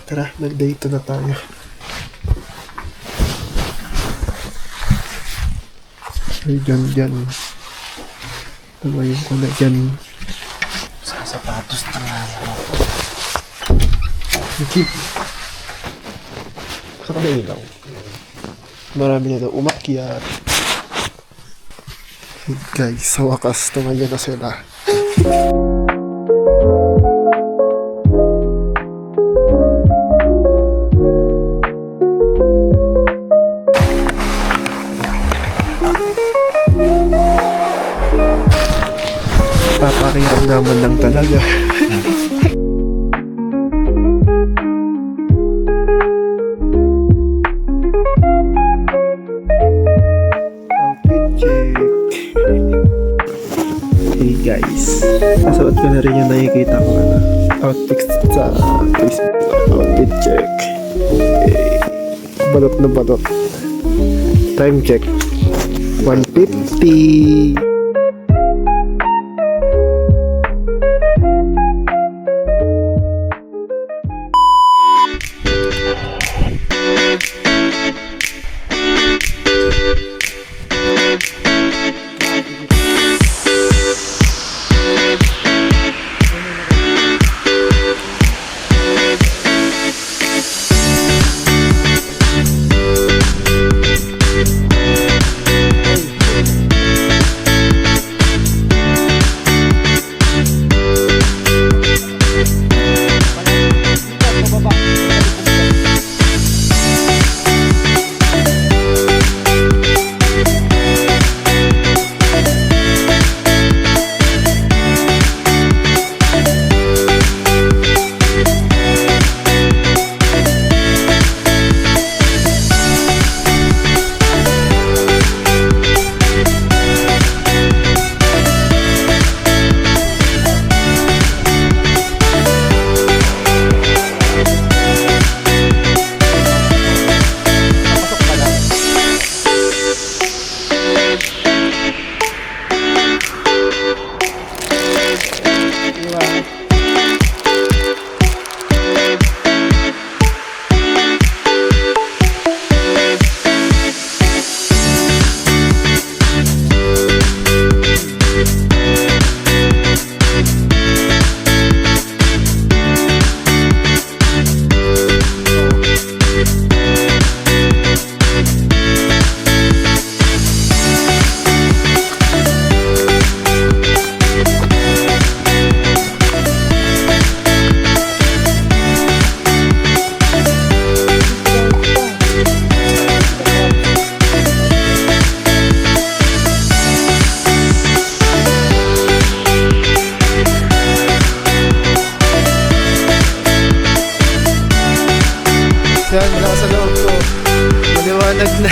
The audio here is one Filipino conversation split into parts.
Tara, nag-date na tayo. Ay, dyan. Tumayo ko na dyan. Sa sapatos na nga ako. Saka na ilaw. Marami na daw umakyat. Hey guys, sa wakas, tumayo na sila. Papakiyam naman lang talaga. Outfit check. Hey guys, nasuot ko na rin yung nakikita ko outfit sa Facebook. Outfit check. Hey, balot na balot. Time check 1:50. Yan, wala ka sa loob ko. Maliwanag na.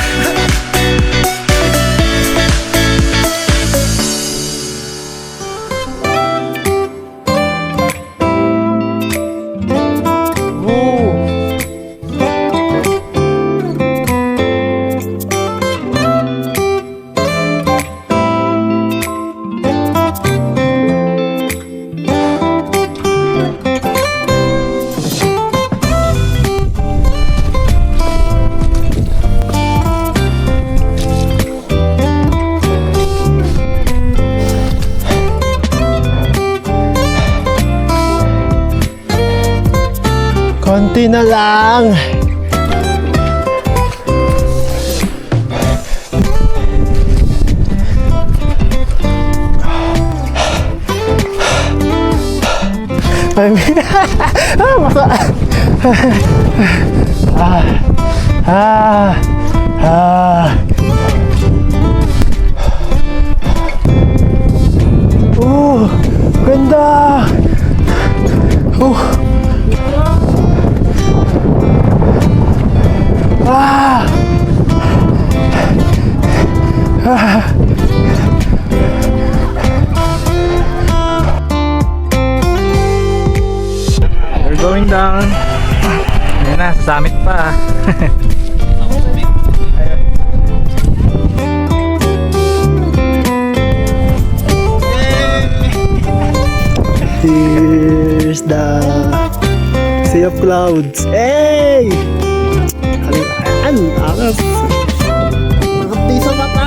Konti na lang. Masa. Ganda. We're going down. Ayan na, sa summit pa. Here's the Sea of clouds. Hey! Halinaan! Angas! Nakapti sa mata!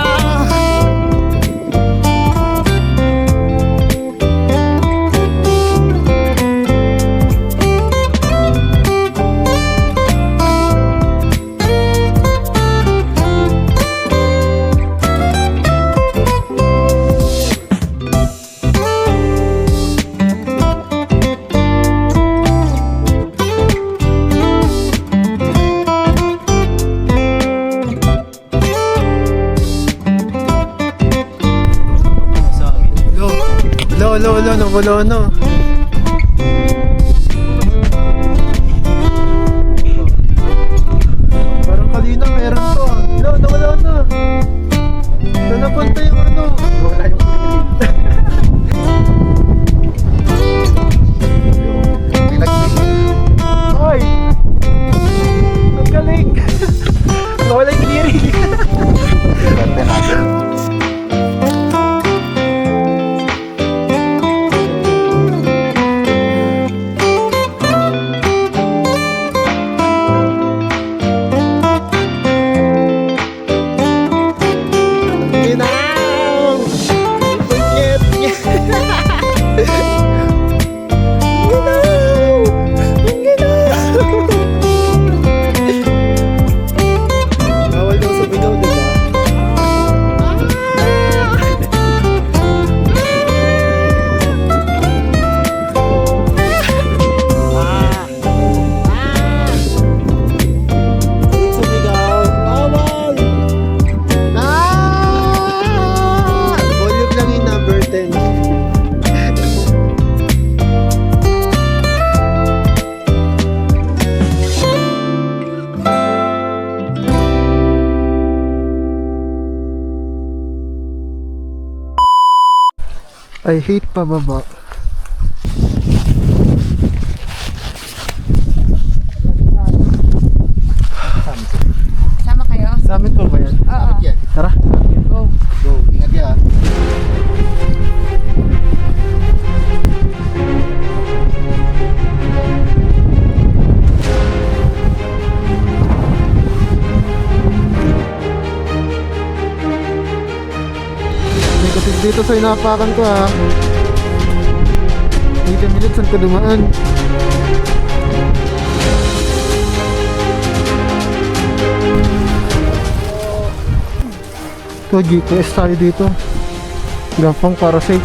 Lo, nakulo no. Parang kanina meron to. Lo, nawala na. Saan napunta yung ano? Wala yung Hoy! Ang galing! Nawala yung clearing. I hate pababa. Sama kayo? Summit pa ba yan? Oo. Tara. Go. Go, ingat ya. May kasig dito sa inapakan ko ha. 80 minutes saan ka dumaan. Ito, GPS tayo dito. Gampang para safe.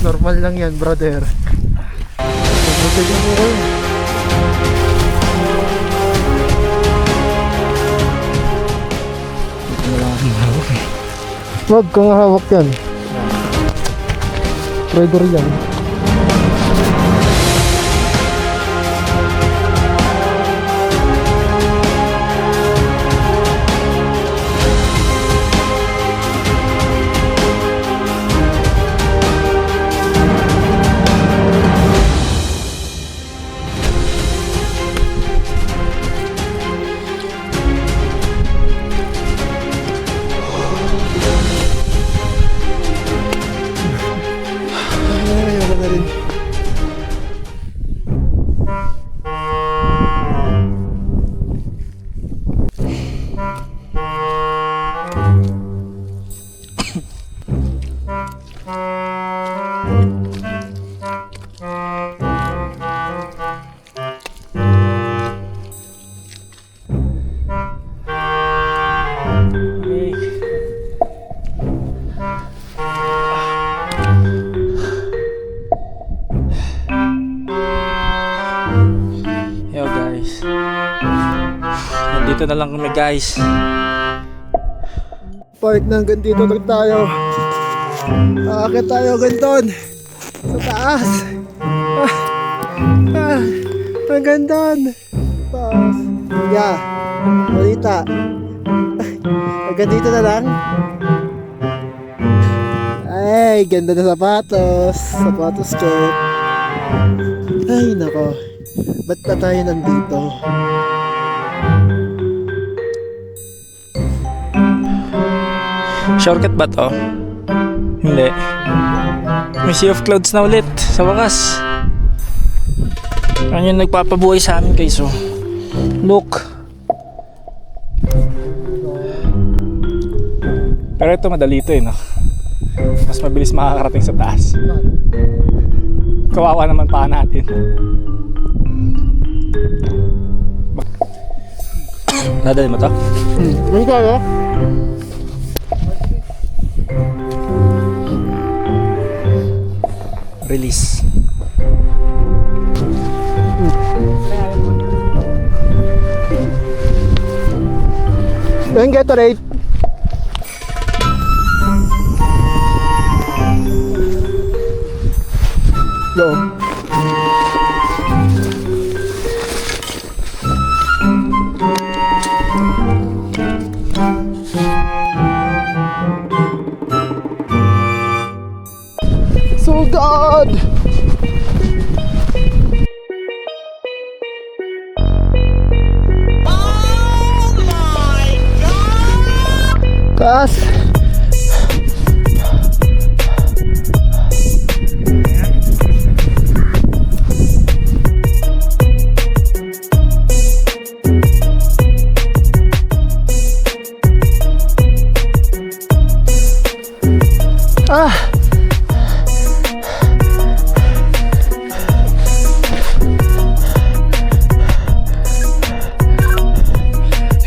Normal lang yan, brother. Pagbutin mo ko yun. Wag kang hawak yan. Trader yan. Yo guys, nandito na lang kami guys. Park na hanggang dito lang tayo. Aakit tayo ganton. Sa taas. Hanggang doon. Taas. Yeah. Balita. Hanggang dito na lang. Ay, ganda na sapatos. Sapatos ko. Ay, nako. Ba't pa tayo nandito? Shortcut ba to? Hindi. May Sea of Clouds na ulit sa wakas. Ano yung nagpapabuhay sa amin guys, oh. Look. Pero ito madali ito eh, no? Mas mabilis makakarating sa taas. Kawawa naman pa natin. Nadali mo to? Ano kaya? Release. Yung Gatorade. Yo. So God. Taas. Ah.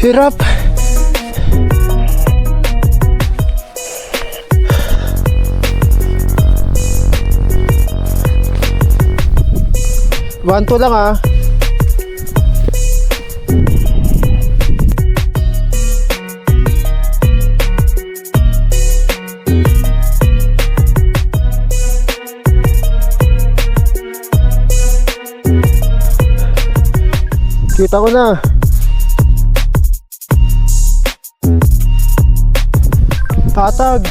Hirap. Banto lang ah. Kita ko na. Tatag.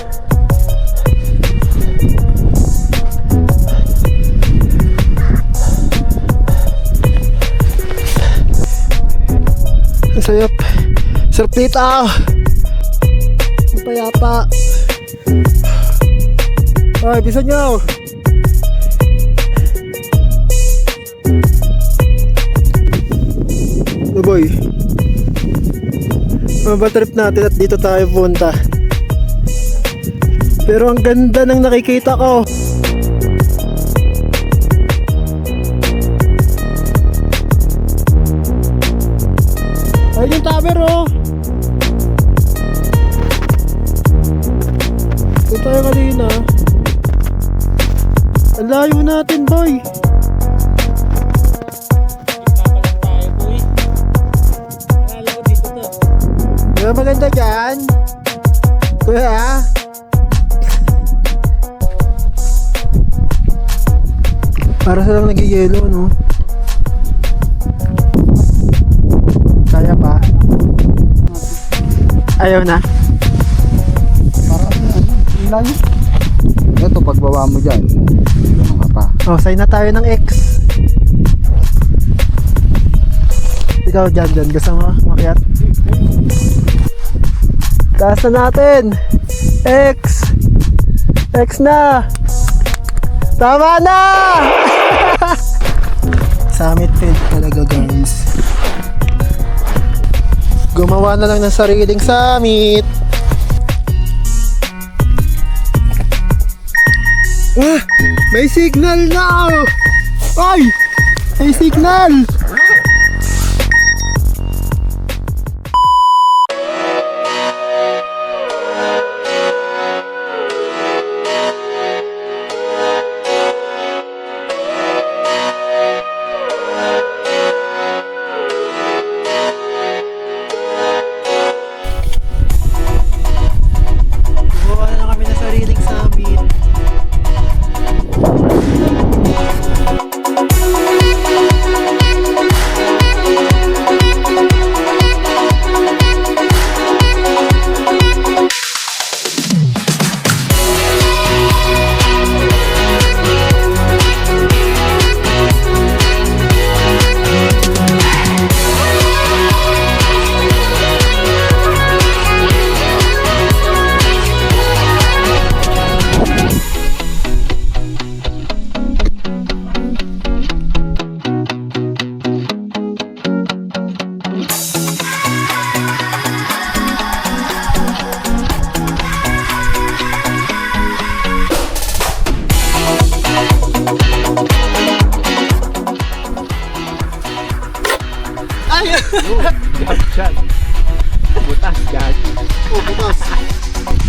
Sayap. Serpita. Payapa. Ay, bisa nyo. Boy. Mabal trip natin at dito tayo punta. Pero ang ganda ng nakikita ko. Ayun yung tower oh. Doon tayo kanina. Ang layo natin boy. Di ba maganda dyan? Kuya? Para silang nag-yelo, no? Kaya pa? Ayaw na? Para ano? Ito, pagbaba mo dyan. Ano ka pa? Oh, sign na tayo ng X. Ikaw dyan. Gusto mo makiat? Taas na natin. X. X na. Tama na. Summit field talaga guys. Gumawa na lang ng sariling summit. Ah, may signal na. Ay, may signal.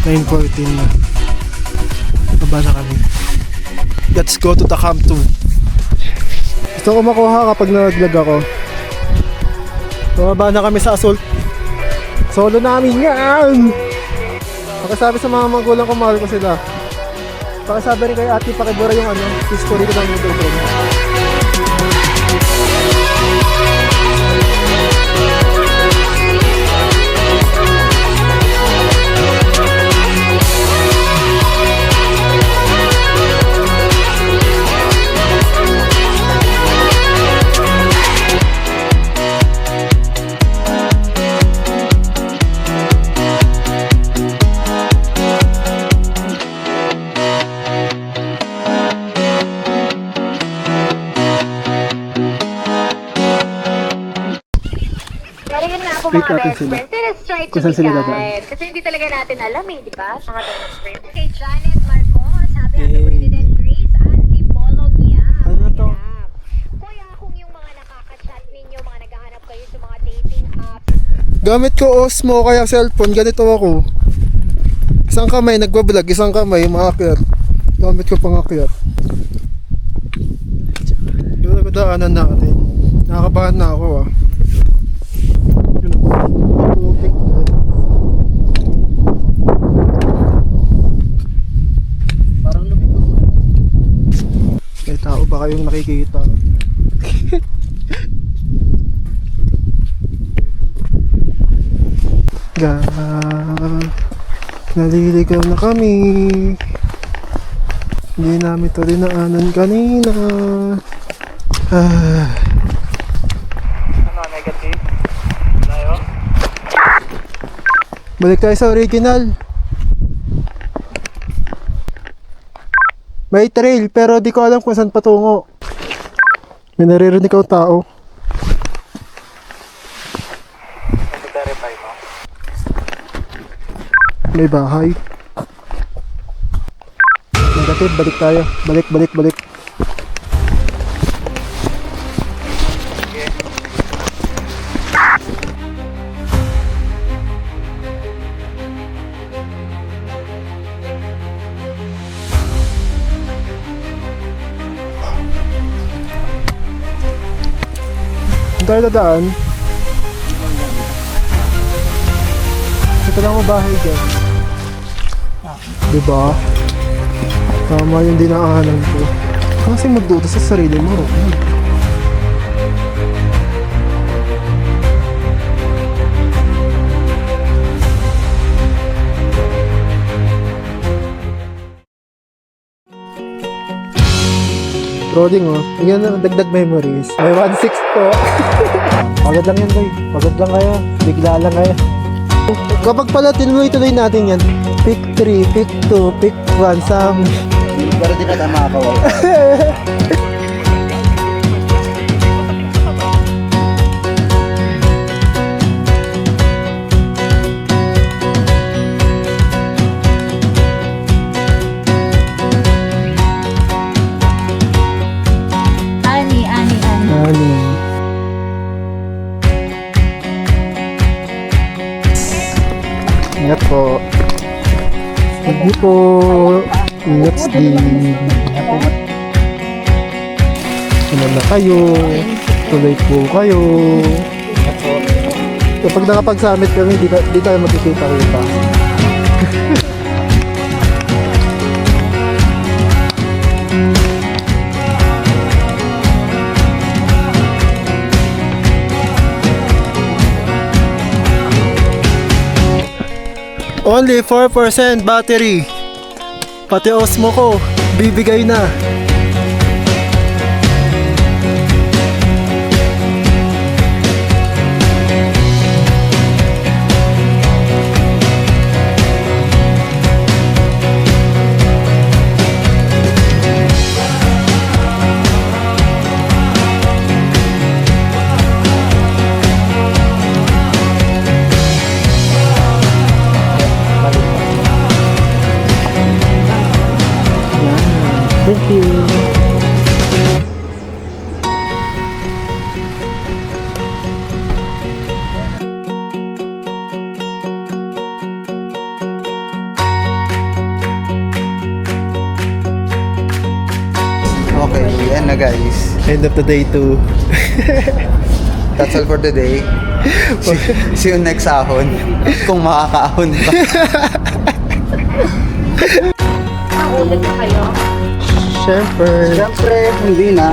9:14 na. Baba na kami. Let's go to the camp 2. Gusto ko makuha kapag nag-vlog ako. Baba na kami sa assault. Solo namin yan! Pakisabi sa mga magulang ko, mahal ko sila. Pakisabi rin kay ate, pakibura yung history ko ng YouTube. Kaya na ako Wait mga natin best sila. friends. Let's try to Kung saan be sila kind. dadaan. Kasi hindi talaga natin alam eh, di ba? Sa mga best friend. Kay Janet Marcos, happy birthday din Grace Antipolog yan. Ano na to? Kuya, kung yung mga nakaka-chat ninyo, mga naghahanap kayo sa mga dating apps, Gamit ko Osmo kaya cellphone, ganito ako. Isang kamay nagbablog, isang kamay maakyat. Gamit ko pangakyat. Yung nagdaanan natin. Nakakabahan na ako ah. Yun ang putik na. Parang lumipos. May tao ba kayong nakikita? Naliligaw na kami. Hindi namin ito dinaanan kanina. Ah. Negative? Tayo? Balik tayo sa original. May trail pero di ko alam kung saan patungo. May naririnig akong tao. Verify mo. May bahay. Negative, balik tayo. Balik. Saan tayo dadaan? Ito lang ang bahay dyan. Diba? Tama yung dinaanan ko. Kasi magduda sa sarili mo. Rolling oh. Yan na, dagdag memories. May 1/6 po. Pagod lang yan boy. Pagod lang kayo. Bigla lang kayo. Kapag pala tinuloy-tuloy natin yan, pick 3, pick 2, pick 1, some... Pero di na tayo makakawala. Ani. Ani. Ingat po. Hindi po. Ingat din. Ano na kayo? Tuloy po kayo. Kapag nakapag-summit kami, di tayo magkikita-kita. Only 4% battery. Pati Osmo ko, bibigay na. Thank you. guys. End of the day too. That's all for today. See you next ahon. Kung makakaahon pa. Ulit na kayo. Siyempre. Siyempre, hindi na.